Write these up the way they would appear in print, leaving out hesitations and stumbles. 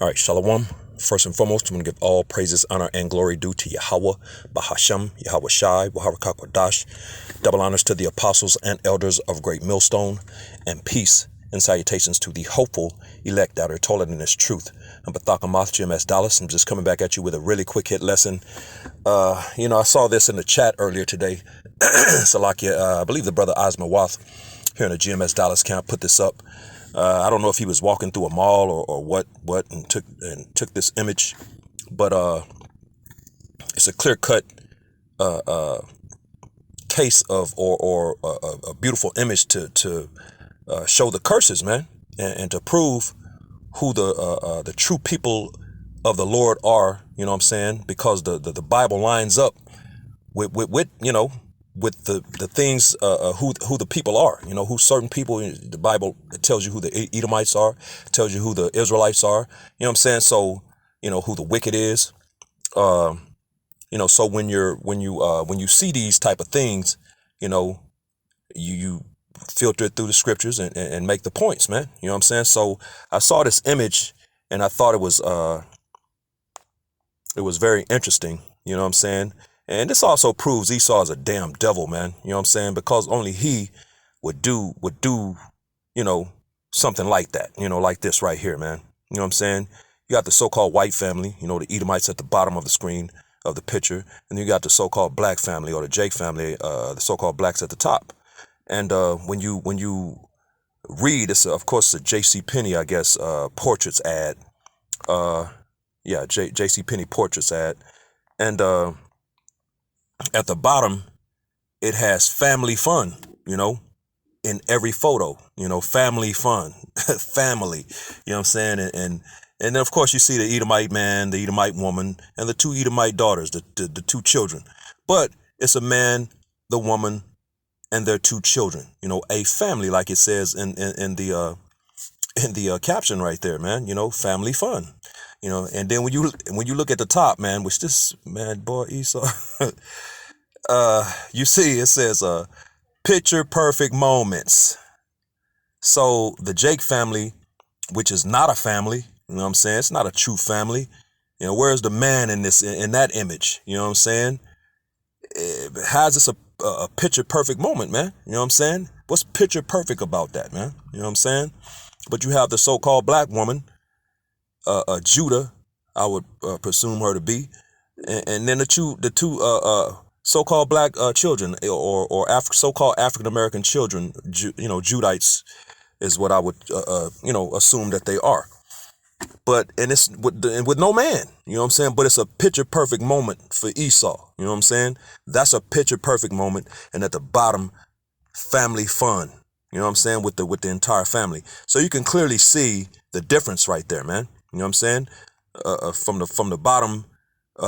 All right, Shalom. First and foremost, I'm going to give all praises, honor, and glory due to Yahweh, Bahashem, Yahweh Shai, Waharakak Wadash. Double honors to the apostles and elders of Great Millstone, and peace and salutations to the hopeful elect that are taller than this truth. I'm Bathakamoth, GMS Dallas. I'm just coming back at you with a really quick hit lesson. I saw this in the chat earlier today. Salakia, I believe the brother Osma Wath here in the GMS Dallas camp put this up. I don't know if he was walking through a mall or what and took this image, but it's a clear cut case of or a beautiful image to show the curses, man, and to prove who the true people of the Lord are. You know what I'm saying? Because the Bible lines up with the things, who the people are, who certain people. The Bible tells you who the Edomites are, tells you who the Israelites are. You know what I'm saying? So, who the wicked is. So when you see these type of things, you filter it through the scriptures and make the points, man. You know what I'm saying? So I saw this image and I thought it was very interesting. You know what I'm saying? And this also proves Esau is a damn devil, man. You know what I'm saying? Because only he would do, something like that, like this right here, man. You know what I'm saying? You got the so-called white family, the Edomites at the bottom of the screen of the picture. And you got the so-called black family or the Jake family, the so-called blacks at the top. And when you read, it's of course a J.C. Penney, I guess, portraits ad. J.C. Penney portraits ad. And at the bottom, it has family fun, in every photo, family fun, family, you know what I'm saying? And then, of course, you see the Edomite man, the Edomite woman, and the two Edomite daughters, the two children. But it's a man, the woman, and their two children, a family, like it says in the caption right there, man, family fun, and then when you look at the top, man, which this man, boy, Esau, you see, it says, picture perfect moments. So the Jake family, which is not a family, you know what I'm saying? It's not a true family. Where's the man in that image? You know what I'm saying? How's this a picture perfect moment, man? You know what I'm saying? What's picture perfect about that, man? You know what I'm saying? But you have the so-called black woman, Judah, I would presume her to be, and then the two so-called black children or so-called African-American children, Judites is what I would assume that they are. But and it's with no man, you know what I'm saying? But it's a picture perfect moment for Esau, you know what I'm saying? That's a picture perfect moment. And at the bottom, family fun, you know what I'm saying? With the entire family. So you can clearly see the difference right there, man. You know what I'm saying? From the bottom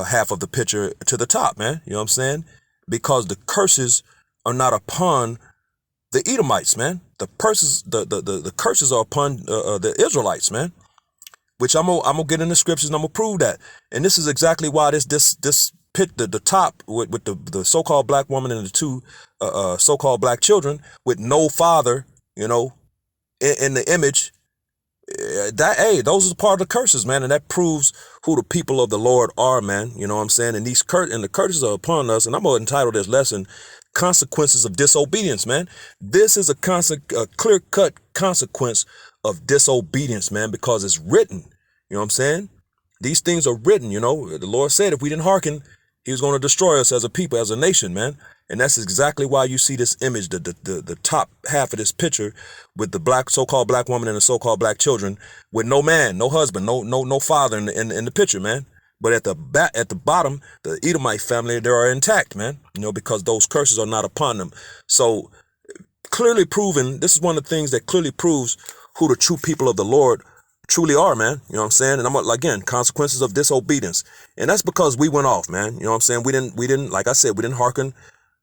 half of the picture to the top, man. You know what I'm saying? Because the curses are not upon the Edomites, man. The curses are upon the Israelites, man. Which I'm gonna get in the scriptures and I'm gonna prove that. And this is exactly why this pit the top with the so-called black woman and the two so-called black children with no father, in the image. Those are part of the curses, man, and that proves who the people of the Lord are, man. You know what I'm saying? And the curses are upon us, and I'm gonna entitle this lesson "Consequences of Disobedience," man. This is a clear-cut consequence of disobedience, man, because it's written. You know what I'm saying? These things are written. The Lord said if we didn't hearken, He was going to destroy us as a people, as a nation, man. And that's exactly why you see this image, the top half of this picture with the so-called black woman and the so-called black children with no man, no husband, no father in the picture, man. But at the bottom, the Edomite family, they are intact, man, because those curses are not upon them. So clearly proven, this is one of the things that clearly proves who the true people of the Lord truly are, man. You know what I'm saying? And again, consequences of disobedience. And that's because we went off, man. You know what I'm saying? We didn't, like I said, we didn't hearken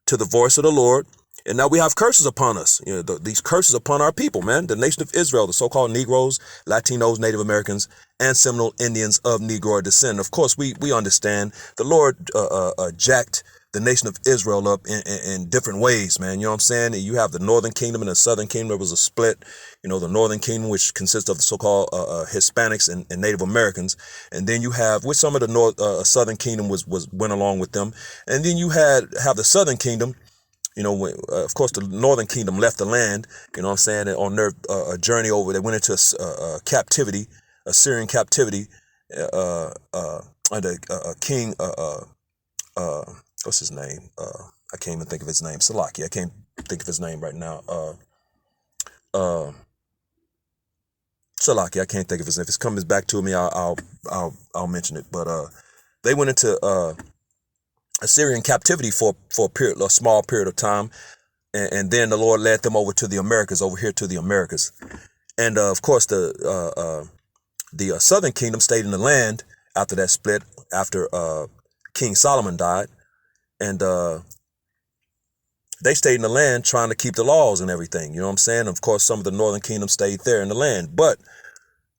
to the voice of the Lord. And now we have curses upon us. These curses upon our people, man. The nation of Israel, the so-called Negroes, Latinos, Native Americans, and Seminole Indians of Negro descent. Of course, we understand the Lord jacked the nation of Israel up in different ways, man. You know what I'm saying? You have the northern kingdom and the southern kingdom. There was a split. You know, the northern kingdom, which consists of the so-called Hispanics and Native Americans, and then you have, which some of the southern kingdom was went along with them, and then you have the southern kingdom. You know, of course, the northern kingdom left the land. You know what I'm saying? And on their journey over, they went into captivity, Assyrian captivity, under King. What's his name? I can't even think of his name. Salaki. I can't think of his name right now. Salaki. I can't think of his name. If it comes back to me, I'll mention it. But they went into Assyrian captivity for a small period of time, and then the Lord led them over to the Americas, over here to the Americas, and of course the southern kingdom stayed in the land after that split, after King Solomon died, and they stayed in the land trying to keep the laws and everything. You know what I'm saying? Of course, some of the northern kingdom stayed there in the land, but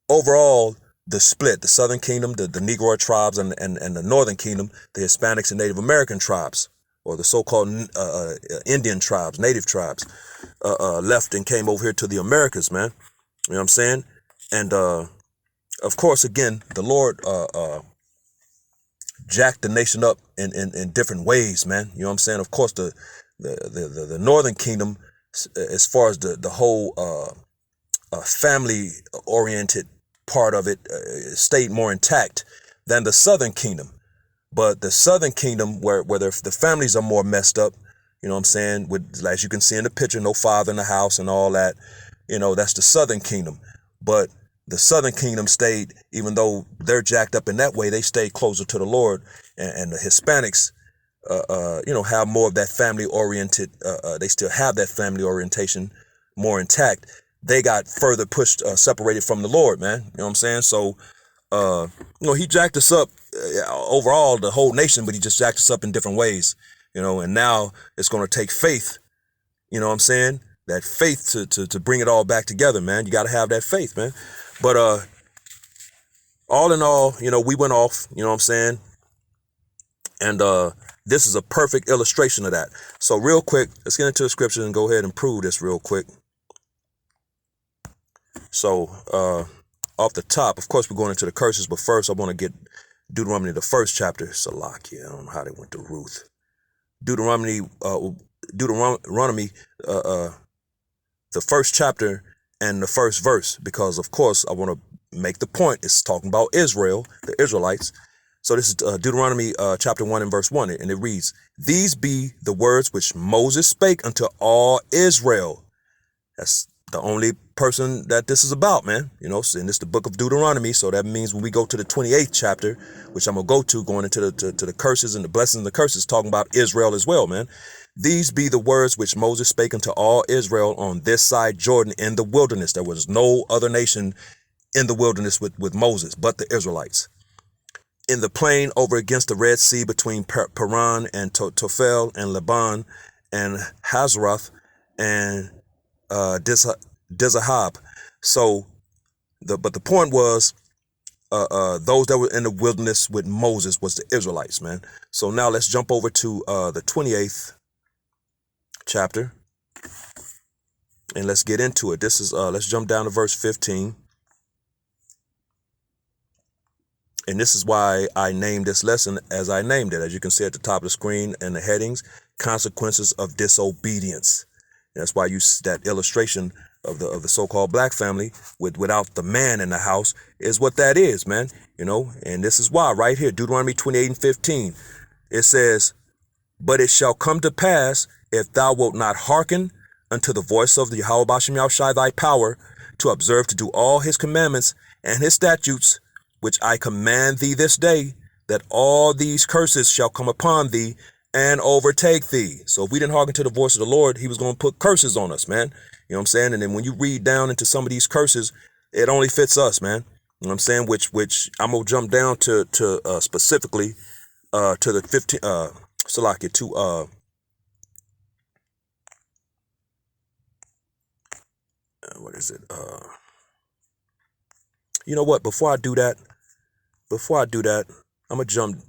overall, the split, the southern kingdom, the Negro tribes, and the northern kingdom, the Hispanics and Native American tribes, or the so-called Indian tribes, native tribes, left and came over here to the Americas, man. You know what I'm saying? And of course, again, the Lord jacked the nation up in different ways, man. You know what I'm saying? Of course, the northern kingdom, as far as the whole family-oriented part of it, stayed more intact than the southern kingdom. But the southern kingdom, where the families are more messed up, you know what I'm saying, with, as you can see in the picture, no father in the house and all that, you know, that's the southern kingdom. But the southern kingdom stayed, even though they're jacked up in that way, they stayed closer to the Lord. And the Hispanics, you know, have more of that family-oriented, they still have that family orientation more intact. They got further pushed, separated from the Lord, man. You know what I'm saying? So, you know, he jacked us up overall, the whole nation, but he just jacked us up in different ways, you know, and now it's going to take faith, you know what I'm saying? That faith to bring it all back together, man. You got to have that faith, man. But all in all, you know, we went off, you know what I'm saying? And this is a perfect illustration of that. So real quick, let's get into the scripture and go ahead and prove this real quick. So off the top, of course, we're going into the curses, but first I want to get Deuteronomy, the first chapter. Salakia, I don't know how they went to Ruth. Deuteronomy, the first chapter and the first verse, because of course I want to make the point. It's talking about Israel, the Israelites. So this is Deuteronomy chapter 1 and verse 1, and it reads, "These be the words which Moses spake unto all Israel." That's the only person that this is about, man. You know, and it's the book of Deuteronomy. So that means when we go to the 28th chapter, which I'm going to going into the curses and the blessings and the curses, talking about Israel as well, man. "These be the words which Moses spake unto all Israel on this side Jordan in the wilderness." There was no other nation in the wilderness with Moses but the Israelites. "In the plain over against the Red Sea between Paran and Tophel and Laban and Hazeroth and Dizahab." So but the point was, those that were in the wilderness with Moses was the Israelites, man. So now let's jump over to the 28th chapter and let's get into it. This is let's jump down to verse 15. And this is why I named this lesson as I named it. As you can see at the top of the screen and the headings, consequences of disobedience. And that's why you that illustration of the so-called black family without the man in the house is what that is, man. You know, and this is why right here, Deuteronomy 28 and 15, it says, "But it shall come to pass, if thou wilt not hearken unto the voice of the Yahweh Bashem Yahushai thy power, to observe to do all his commandments and his statutes, which I command thee this day, that all these curses shall come upon thee and overtake thee." So if we didn't hearken to the voice of the Lord, he was going to put curses on us, man. You know what I'm saying? And then when you read down into some of these curses, it only fits us, man. You know what I'm saying? Which I'm going to jump down to specifically to the 15, Salakia, to what is it? You know what? Before I do that, I'm gonna jump.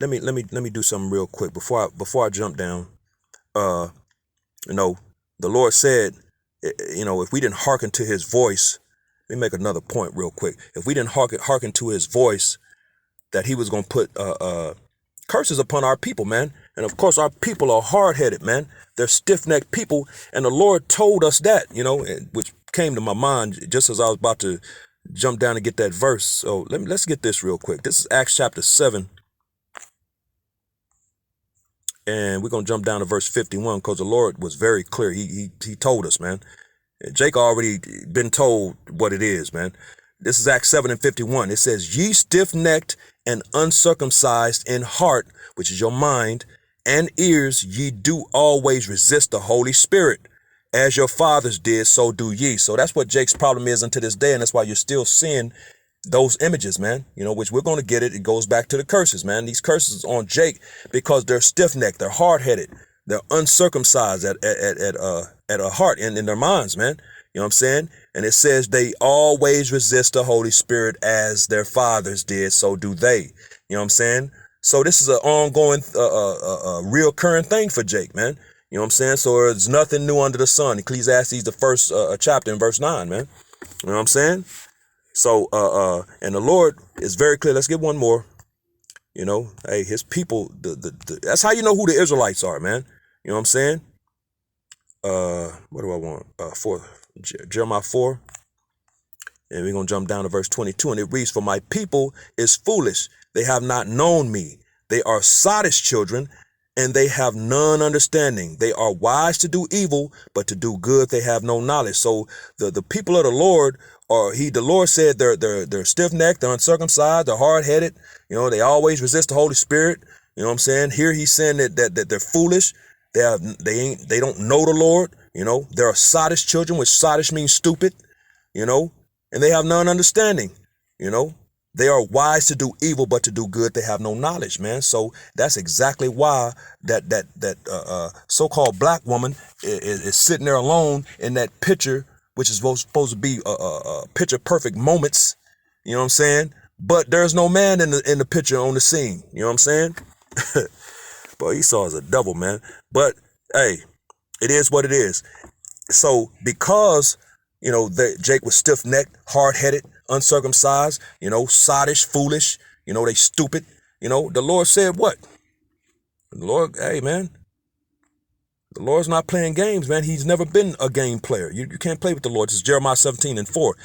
let me do something real quick before I jump down. Uh, you know, the Lord said, if we didn't hearken to his voice, let me make another point real quick. If we didn't hearken to his voice, that he was going to put curses upon our people, man. And of course, our people are hard-headed, man. They're stiff-necked people. And the Lord told us that, which came to my mind just as I was about to jump down and get that verse. So let's get this real quick. This is Acts chapter 7. And we're going to jump down to verse 51 because the Lord was very clear. He told us, man. Jake already been told what it is, man. This is Acts 7 and 51. It says, ye stiff-necked and uncircumcised in heart, which is your mind, and ears, ye do always resist the Holy Spirit. As your fathers did, so do ye. So that's what Jake's problem is unto this day. And that's why you're still seeing those images, man, which we're going to get it. It goes back to the curses, man. These curses on Jake because they're stiff-necked, they're hard-headed, they're uncircumcised at a heart and in their minds, man. You know what I'm saying? And it says they always resist the Holy Spirit as their fathers did, so do they. You know what I'm saying? So this is an ongoing, reoccurring thing for Jake, man. You know what I'm saying? So there's nothing new under the sun. Ecclesiastes, the first chapter in verse 9, man. You know what I'm saying? So, and the Lord is very clear. Let's get one more. Hey, his people, that's how you know who the Israelites are, man. You know what I'm saying? What do I want? 4, Jeremiah 4. And we're going to jump down to verse 22. And it reads, for my people is foolish. They have not known me. They are sottish children, and they have none understanding. They are wise to do evil, but to do good they have no knowledge. So the people of the Lord the Lord said they're stiff-necked, they're uncircumcised, they're hard-headed. They always resist the Holy Spirit. You know what I'm saying? Here he's saying that they're foolish. They don't know the Lord. They're sottish children, which sottish means stupid. And they have none understanding. They are wise to do evil, but to do good they have no knowledge, man. So that's exactly why that so-called black woman is sitting there alone in that picture, which is supposed to be picture perfect moments. You know what I'm saying? But there's no man in the picture on the scene. You know what I'm saying? Boy, Esau is a devil, man. But hey, it is what it is. So because Jake was stiff-necked, hard-headed, uncircumcised, sottish, foolish, they stupid. The Lord said what? The Lord, hey, man, the Lord's not playing games, man. He's never been a game player. You can't play with the Lord. This is Jeremiah 17 and 4.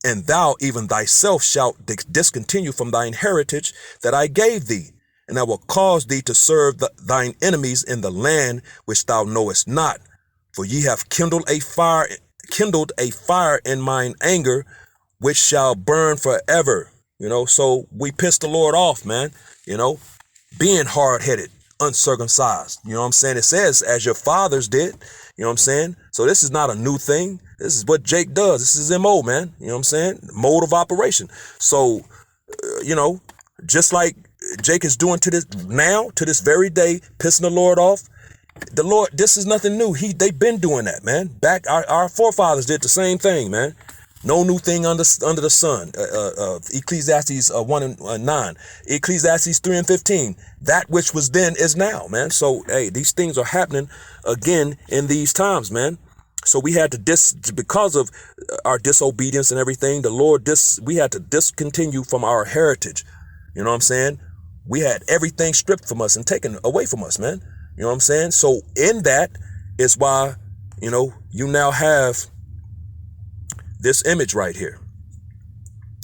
And thou even thyself shalt discontinue from thine heritage that I gave thee, and I will cause thee to serve thine enemies in the land which thou knowest not. For ye have kindled a fire in mine anger, which shall burn forever. So we pissed the Lord off, man. Being hard-headed, uncircumcised. You know what I'm saying? It says, as your fathers did. You know what I'm saying? So this is not a new thing. This is what Jake does. This is his MO, man. You know what I'm saying? Mode of operation. So, just like Jake is doing to this very day, pissing the Lord off. The Lord, this is nothing new. They've been doing that, man. Back, our forefathers did the same thing, man. No new thing under the sun. Ecclesiastes 1 and 9. Ecclesiastes 3 and 15. That which was then is now, man. So, hey, these things are happening again in these times, man. So we had to because of our disobedience and everything, the Lord, we had to discontinue from our heritage. You know what I'm saying? We had everything stripped from us and taken away from us, man. You know what I'm saying? So in that is why, you now have this image right here,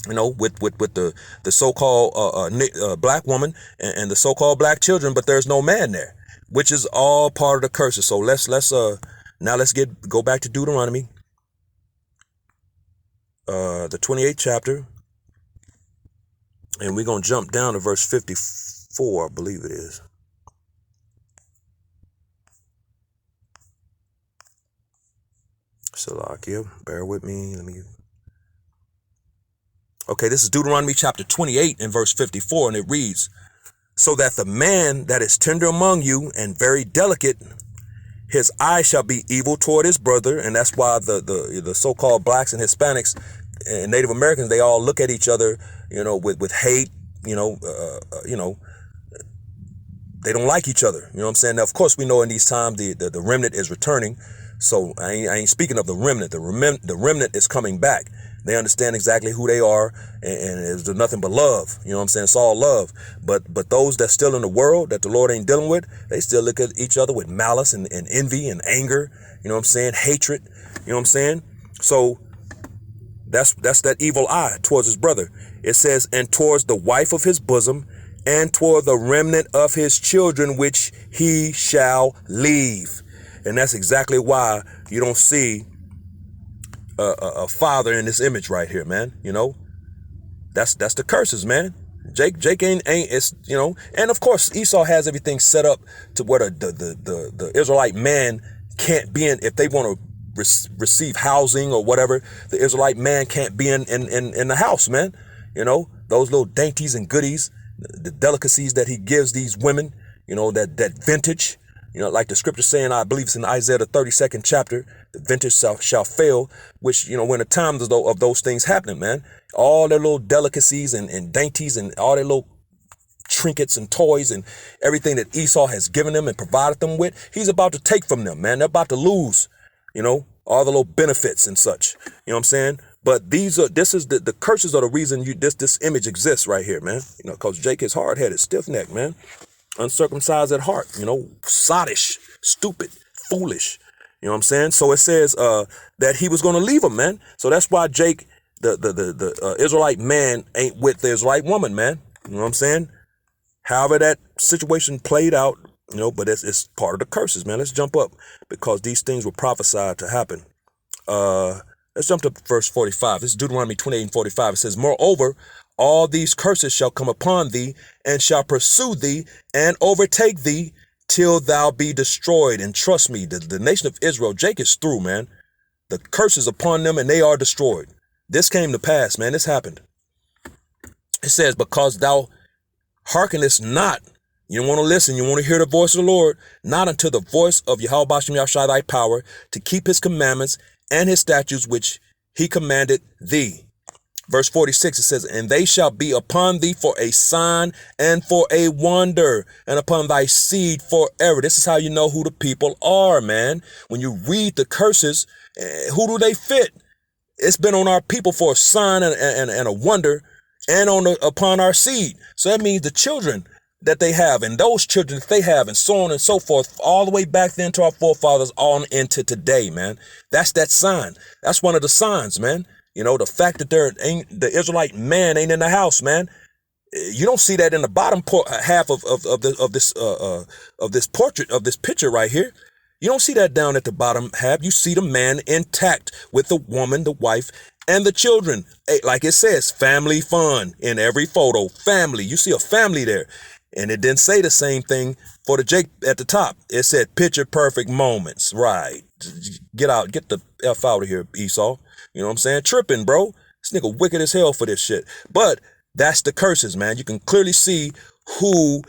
with the so-called black woman and the so-called black children, but there's no man there, which is all part of the curses. So let's go back to Deuteronomy, the 28th chapter, and we're going to jump down to verse 54, I believe it is. Salakia, bear with me. Okay, this is Deuteronomy chapter 28 and verse 54, and it reads, so that the man that is tender among you and very delicate, his eye shall be evil toward his brother. And that's why the so-called blacks and Hispanics and Native Americans, they all look at each other, with hate, they don't like each other. You know what I'm saying? Now, of course, we know in these times the remnant is returning. So I ain't speaking of the remnant. The remnant is coming back. They understand exactly who they are, and it's nothing but love. You know what I'm saying? It's all love. But those that's still in the world that the Lord ain't dealing with, they still look at each other with malice and envy and anger. You know what I'm saying? Hatred. You know what I'm saying? So that's that evil eye towards his brother. It says, and towards the wife of his bosom, and toward the remnant of his children, which he shall leave. And that's exactly why you don't see a father in this image right here, man. You know, that's the curses, man. Jake ain't it's, you know, and of course Esau has everything set up to where the Israelite man can't be in, if they want to receive housing or whatever, the Israelite man can't be in the house, man. You know, those little dainties and goodies, the delicacies that he gives these women, you know, that vintage, you know, like the scripture saying, I believe it's in Isaiah the 32nd chapter, the vintage shall fail, which, you know, when the times of those things happening, man, all their little delicacies and dainties and all their little trinkets and toys and everything that Esau has given them and provided them with, he's about to take from them, man. They're about to lose, you know, all the little benefits and such. You know what I'm saying? But this is the curses are the reason this image exists right here, man. You know, because Jake is hard-headed, stiff-necked, man. Uncircumcised at heart, you know, sottish, stupid, foolish. You know what I'm saying? So it says that he was going to leave him, man. So that's why Jake, the Israelite man, ain't with the Israelite woman, man. You know what I'm saying? However that situation played out, you know, but it's part of the curses, man. Let's jump up because these things were prophesied to happen. Let's jump to verse 45. This is Deuteronomy 28 and 45. It says, moreover, all these curses shall come upon thee and shall pursue thee and overtake thee till thou be destroyed. And trust me, the nation of Israel, Jake is through, man. The curse is upon them and they are destroyed. This came to pass, man. This happened. It says, because thou hearkenest not, you don't want to listen, you want to hear the voice of the Lord, not unto the voice of Yahweh Bashem Yahshai thy power, to keep his commandments and his statutes which he commanded thee. Verse 46, it says, and they shall be upon thee for a sign and for a wonder, and upon thy seed forever. This is how you know who the people are, man. When you read the curses, who do they fit? It's been on our people for a sign and a wonder, and upon our seed. So that means the children that they have, and those children that they have, and so on and so forth, all the way back then to our forefathers, on into today, man. That's that sign. That's one of the signs, man. You know, the fact that the Israelite man ain't in the house, man. You don't see that in the bottom half of this portrait, of this picture right here. You don't see that down at the bottom half. You see the man intact with the woman, the wife, and the children. Like it says, family fun in every photo. Family. You see a family there. And it didn't say the same thing for the Jake at the top. It said picture perfect moments. Right. Get the F out of here, Esau. You know what I'm saying? Tripping, bro. This nigga wicked as hell for this shit. But that's the curses, man. You can clearly see who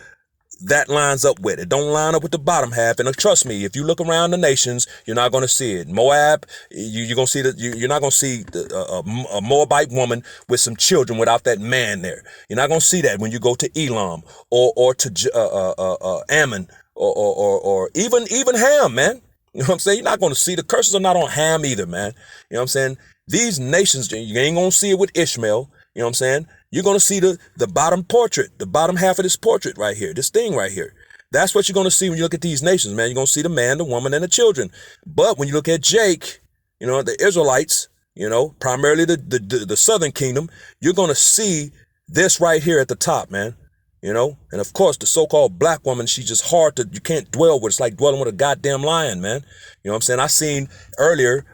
that lines up with. It don't line up with the bottom half. And trust me, if you look around the nations, you're not going to see it. Moab, you're going to see you're not going to see a Moabite woman with some children without that man there. You're not going to see that when you go to Elam or to Ammon or even Ham, man. You know what I'm saying? You're not going to see, the curses are not on Ham either, man. You know what I'm saying? These nations, you ain't going to see it with Ishmael. You know what I'm saying? You're going to see the bottom portrait, the bottom half of this portrait right here, this thing right here. That's what you're going to see when you look at these nations, man. You're going to see the man, the woman, and the children. But when you look at Jake, you know, the Israelites, you know, primarily the southern kingdom, you're going to see this right here at the top, man. You know, and of course, the so-called black woman, she's just you can't dwell with. It's like dwelling with a goddamn lion, man. You know what I'm saying? I seen earlier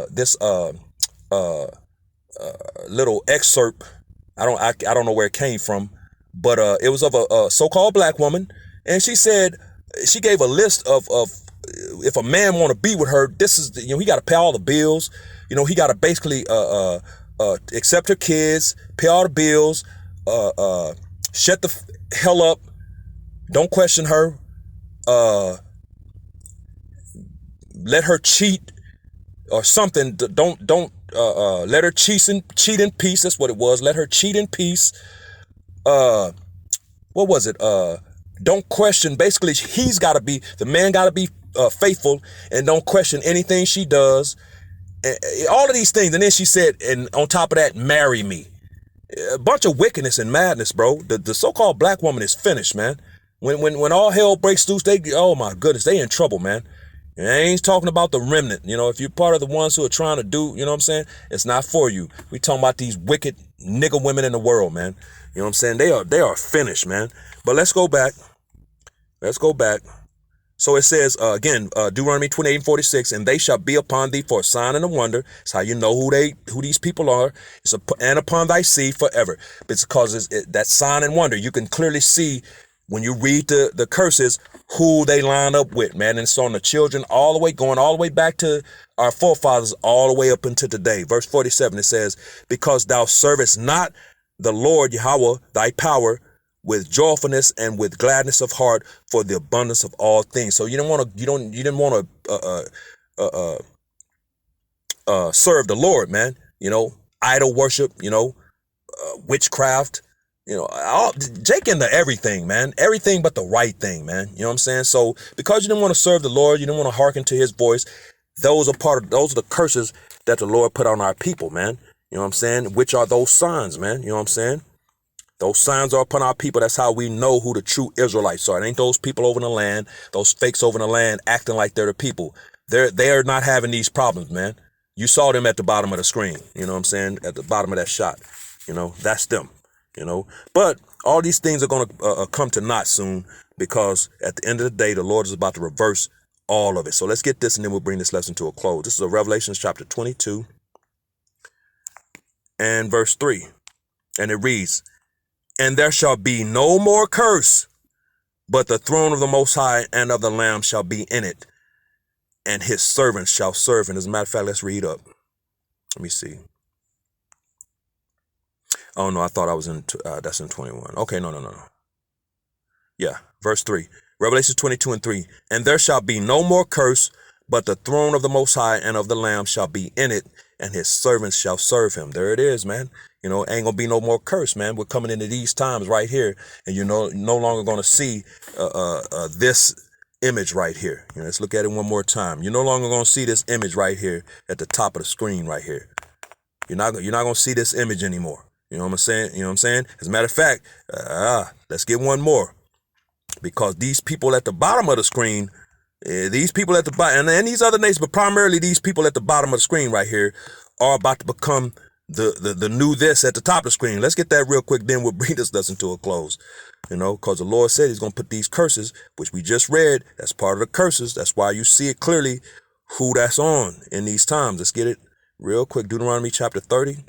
this little excerpt. I don't know where it came from, but it was of a so-called black woman, and she said she gave a list of if a man want to be with her, this is he got to pay all the bills. You know, he got to basically accept her kids, pay all the bills, shut the hell up, don't question her, let her cheat or something. Don't let her cheat in peace. That's what it was. Let her cheat in peace. What was it? Don't question. Basically, the man got to be faithful and don't question anything she does. All of these things. And then she said, and on top of that, marry me. A bunch of wickedness and madness, bro. The so-called black woman is finished, man. When all hell breaks loose, oh my goodness, they in trouble, man. And I ain't talking about the remnant. If you're part of the ones who are trying to do, you know what I'm saying? It's not for you. We talking about these wicked nigga women in the world, man. You know what I'm saying? They are finished, man. But let's go back. So it says, again, Deuteronomy 28:46, and they shall be upon thee for a sign and a wonder. It's how you know who these people are. And upon thy seed forever. It's because that sign and wonder. You can clearly see when you read the curses who they line up with, man. And it's on the children going all the way back to our forefathers, all the way up into today. Verse 47, it says, because thou servest not the Lord Yahweh, thy power, with joyfulness and with gladness of heart for the abundance of all things. So you didn't want to serve the Lord, man. Idol worship, witchcraft, Jake into everything, man. Everything but the right thing, man. You know what I'm saying? So because you didn't want to serve the Lord, you didn't want to hearken to his voice. Those are the curses that the Lord put on our people, man. You know what I'm saying? Which are those signs, man. You know what I'm saying? Those signs are upon our people. That's how we know who the true Israelites are. It ain't those people over in the land, those fakes over in the land acting like they're the people. They are not having these problems, man. You saw them at the bottom of the screen. You know what I'm saying? At the bottom of that shot. That's them. But all these things are going to come to naught soon, because at the end of the day, the Lord is about to reverse all of it. So let's get this and then we'll bring this lesson to a close. This is a Revelation chapter 22 and verse 3. And it reads, and there shall be no more curse, but the throne of the Most High and of the Lamb shall be in it, and his servants shall serve. And as a matter of fact, let's read up. Let me see. Oh, no, I thought I was that's in 21. Okay, no. Yeah, verse 3. Revelation 22 and 3. And there shall be no more curse, but the throne of the Most High and of the Lamb shall be in it, and his servants shall serve him. There it is, man. Ain't gonna be no more curse, man. We're coming into these times right here, and you're no longer gonna see this image right here. Let's look at it one more time. You're no longer gonna see this image right here at the top of the screen right here. You're not gonna see this image anymore. You know what I'm saying? As a matter of fact, let's get one more, because these people at the bottom of the screen, these people at the bottom, and these other nations, but primarily these people at the bottom of the screen right here, are about to become the new this at the top of the screen. Let's get that real quick, then we'll bring this lesson to a close. Because the Lord said he's going to put these curses, which we just read, that's part of the curses. That's why you see it clearly who that's on in these times. Let's get it real quick. Deuteronomy chapter 30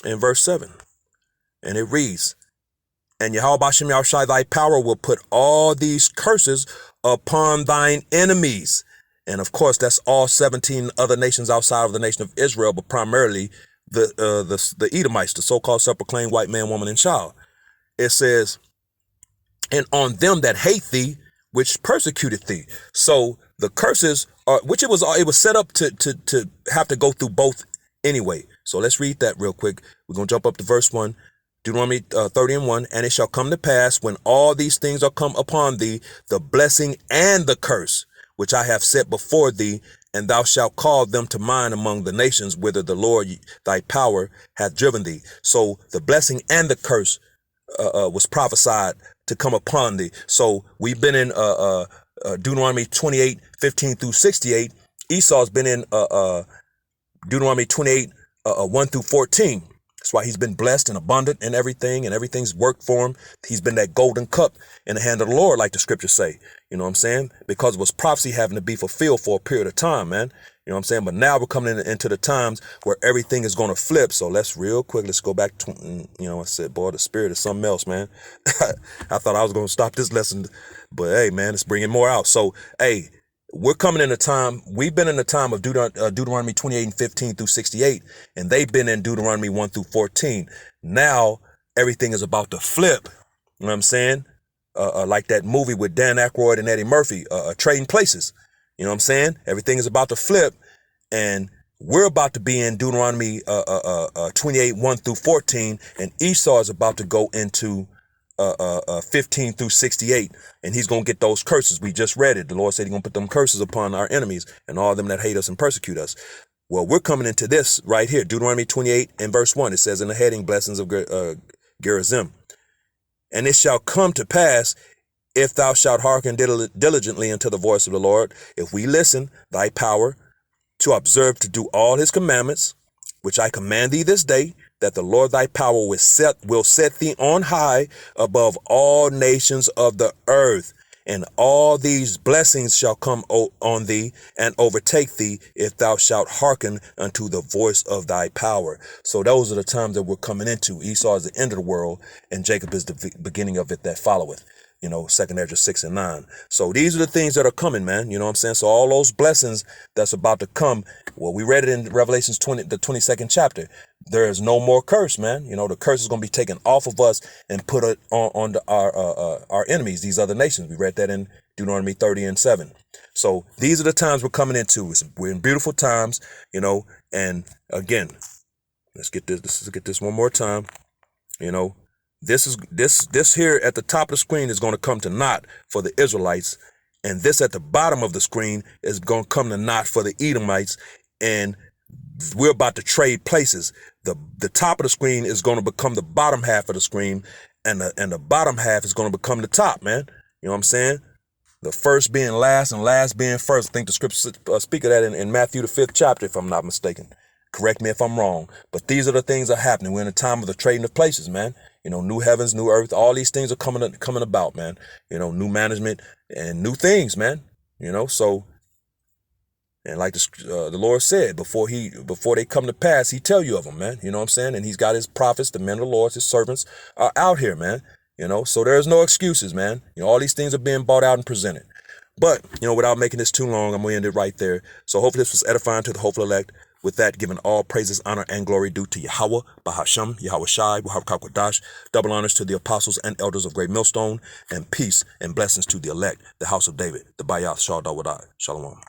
and verse 7. And it reads, and Yahweh Bashem Yahushai, thy power will put all these curses upon thine enemies. And of course, that's all 17 other nations outside of the nation of Israel, but primarily the Edomites, the so-called self-proclaimed white man, woman, and child. It says, and on them that hate thee, which persecuted thee. So the curses are, which it was set up to have to go through both anyway. So let's read that real quick. We're going to jump up to verse 1. Deuteronomy 30 and 1. And it shall come to pass when all these things are come upon thee, the blessing and the curse, which I have set before thee, and thou shalt call them to mind among the nations whither the Lord thy power hath driven thee. So the blessing and the curse was prophesied to come upon thee. So we've been in Deuteronomy 28, 15 through 68. Esau's been in Deuteronomy 28, 1 through 14. That's why he's been blessed and abundant and everything's worked for him. He's been that golden cup in the hand of the Lord, like the scriptures say. You know what I'm saying? Because it was prophecy having to be fulfilled for a period of time, man. You know what I'm saying? But now we're coming into the times where everything is going to flip. So let's go back to, I said, boy, the spirit is something else, man. I thought I was going to stop this lesson, but hey, man, it's bringing more out. So, hey, we've been in the time of Deuteronomy 28 and 15 through 68, and they've been in Deuteronomy 1 through 14. Now everything is about to flip. You know what I'm saying? Like that movie with Dan Aykroyd and Eddie Murphy, Trading Places. You know what I'm saying? Everything is about to flip, and we're about to be in Deuteronomy 28, 1 through 14, and Esau is about to go into 15 through 68, and he's going to get those curses. We just read it. The Lord said he's going to put them curses upon our enemies and all them that hate us and persecute us. Well, we're coming into this right here. Deuteronomy 28 and verse 1. It says in the heading, blessings of Gerizim. And it shall come to pass, if thou shalt hearken diligently unto the voice of the Lord, if we listen thy power to observe to do all his commandments, which I command thee this day, that the Lord thy power will set thee on high above all nations of the earth. And all these blessings shall come on thee and overtake thee, if thou shalt hearken unto the voice of thy power. So those are the times that we're coming into. Esau is the end of the world, and Jacob is the beginning of it that followeth. 2nd Ezra 6 and 9. So these are the things that are coming, man. You know what I'm saying? So all those blessings that's about to come, well, we read it in Revelations 20, the 22nd chapter. There is no more curse, man. The curse is going to be taken off of us and put it on our enemies, these other nations. We read that in Deuteronomy 30 and 7. So these are the times we're coming into. We're in beautiful times, and again, let's get this one more time, This here at the top of the screen is going to come to naught for the Israelites, and this at the bottom of the screen is going to come to naught for the Edomites, and we're about to trade places. The top of the screen is going to become the bottom half of the screen, and the bottom half is going to become the top, man. You know what I'm saying? The first being last and last being first. I think the scriptures speak of that in Matthew the 5th chapter, if I'm not mistaken. Correct me if I'm wrong, but these are the things that are happening. We're in a time of the trading of places, man. New heavens, new earth, all these things are coming about, man. New management and new things, man. So, and like the Lord said, before they come to pass, he tell you of them, man. You know what I'm saying? And he's got his prophets, the men of the Lord, his servants are out here, man. So there's no excuses, man. All these things are being brought out and presented. But, without making this too long, I'm going to end it right there. So hopefully this was edifying to the hopeful elect. With that, giving all praises, honor, and glory due to Yahweh, Bahasham, Yahweh Shai, Wahabkakwadash, double honors to the apostles and elders of Great Millstone, and peace and blessings to the elect, the house of David, the Bayath Shah Dawadai. Shalom.